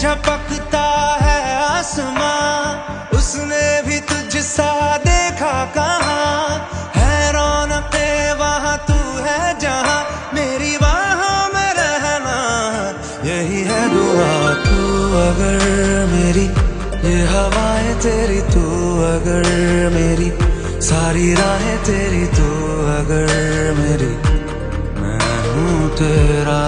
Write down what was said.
झपकता है आसमां, उसने भी तुझसा देखा कहाँ, है रौनके वहाँ तू है जहाँ, मेरी बाहों में रहना यही है दुआ। तू अगर मेरी, ये हवाएं तेरी, तू अगर मेरी, सारी राहें तेरी, तू अगर मेरी, मैं हूँ तेरा।